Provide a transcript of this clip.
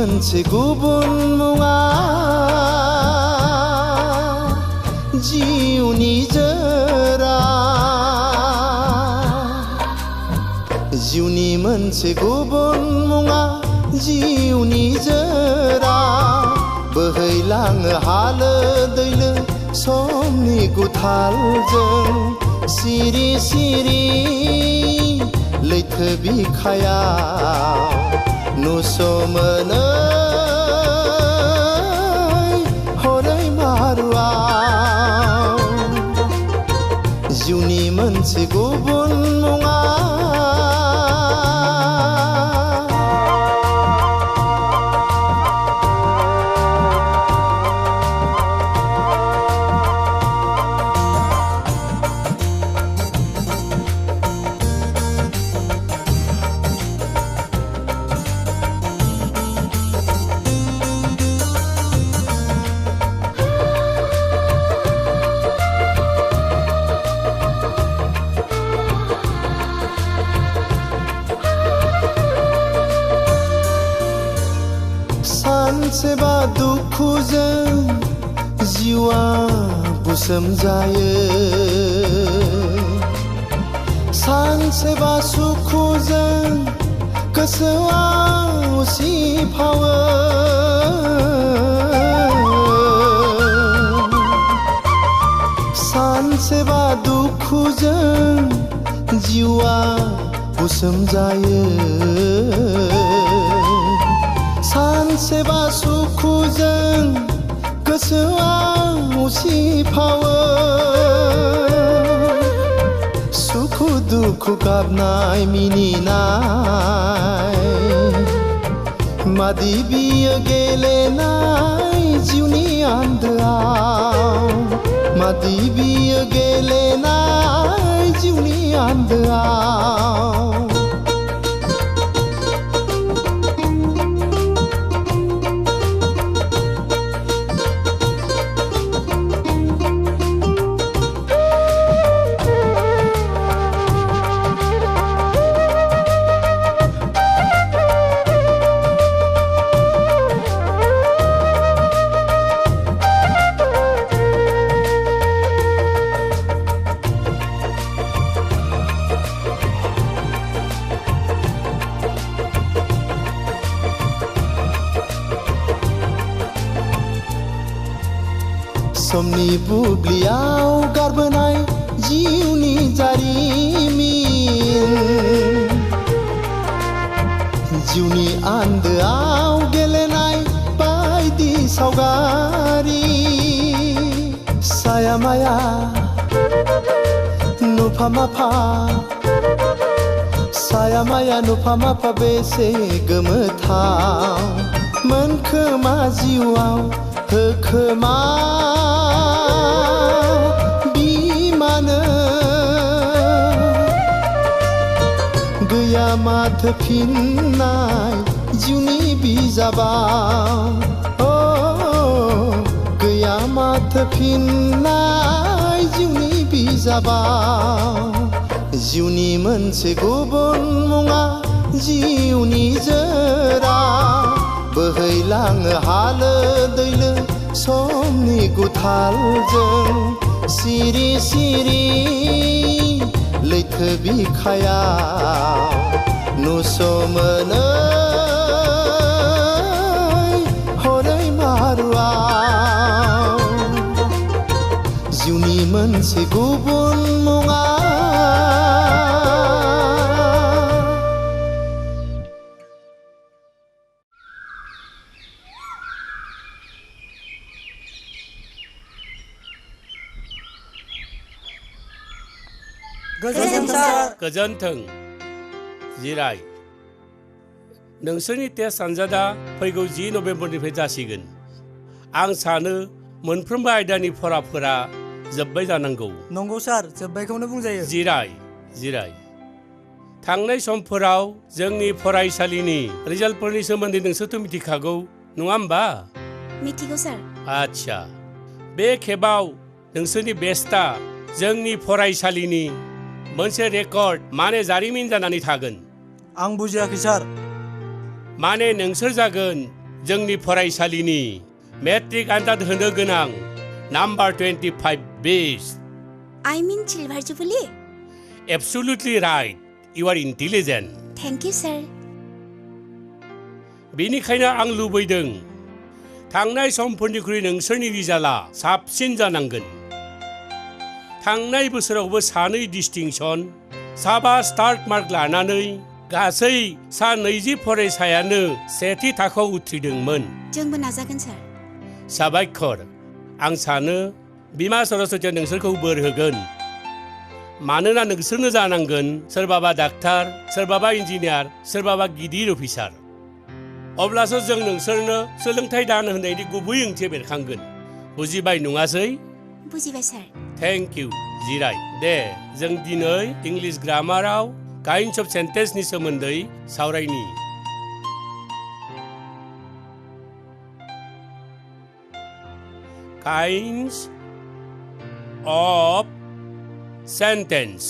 मोनसे गुबुन मुङा जिउनि जोरा जिउनि मोनसे गुबुन मुङा जिउनि जोरा बोहैलाङो हालो दैलो समनि गुथालजों सिरि सिरि लैथो बिखायाव नुस'मोनै हरै मारुआव जिउनि मोनसे गुबुन मुङा सानसेबा दुखुजों जिउआ बुसोम जायो सानसेबा सुखुजों गोसोआ उसिफावो सानसेबा दुखुजों जिउआ बुसोम जायो सानसेबा सुखुजों गोसोआ उसिफावो सुखु दुखु गाबनाय मिनिनाय मादि बियो गेलेनाय जिउनि आन्दोआव मादि बियो गेलेनाय जिउनि आन्दोआव समनि बुब्लियाव गारबोनाय जिउनि जारिमिन जिउनि आन्दोआव गेलेनाय बायदि सावगारि साया माया नुफा माफा साया माया नुफा माफा बेसे गोमोथाव मोनखोमा जिउआव होखोमा बिमानो गैया माथो फिननाय जिउनि बिजाबाव गैया माथो फिननाय जिउनि बिजाबाव जिउनि मोनसे गुबुन मुङा जिउनि जोरा बोहैलाङो हालो दैलो समनि गुथालजों सिरि सिरि लैथो बिखायाव नुस'मोनै हरै मारुआव जिउनि मोनसे गुबुन मुङा गोजोन्थों जिराय नोंसोरनि टेस्ट आनजादा फैगौ 10 नभेम्बरनिफ्राय जासिगोन आं सानो मोनफ्रोमबो आयदानि फराफोरा जोब्बाय जानांगौ नंगौ सार जोब्बायखौनो बुंजायो जिराय थांनाय समफोराव जोंनि फरायसालिनि रिजाल्टफोरनि सोमोन्दै नोंसोरथ' मिथिखागौ नङा होमबा मिथिगौ सार आच्छा बे खेबाव नोंसोरनि बेस्टआ जोंनि फरायसालिनि मोनसे रेकर्ड माने जारिमिन जानानै थागोन आं बुजियाखै सार माने नोंसोर जागोन जोंनि फरायसालिनि मेट्रिक आनजाद होनो गोनां number 25 best. I mean Silver Jubilee? Absolutely right. You are intelligent. Thank you, sir. बेनिखायनो आं लुबैदों थांनाय समफोरनिख्रुइ नोंसोरनि रिजाल्टआ साबसिन जानांगोन। थांनाय बोसोरावबो 2 डिस्टिंसन, 7 स्टार मार्क लानानै गासै 20 फरायसायानो सेथि थाखोआव उथ्रिदोंमोन। जोंबो नाजागोन सार। साबायखर। आं सानो बिमा सरस्वतीया नोंसोरखौ बोर होगोन। मानोना नोंसोरनो जानांगोन सोरबाबा डाक्टार, सोरबाबा इन्जिनियार, सोरबाबा गिदिर अफिसार। अब्लासो जों नोंसोरनो सोलोंथाइ दान होनायनि गुबै ओंथि बेरखांगोन। बुजिबाय नङासै? बुजिबाय सार। Thank you. जिराय। दे जों दिनै इंलिश ग्रामाराव काइन्डस अफ सेन्टेन्सनि सोमोन्दै सावरायनि। Kinds of sentence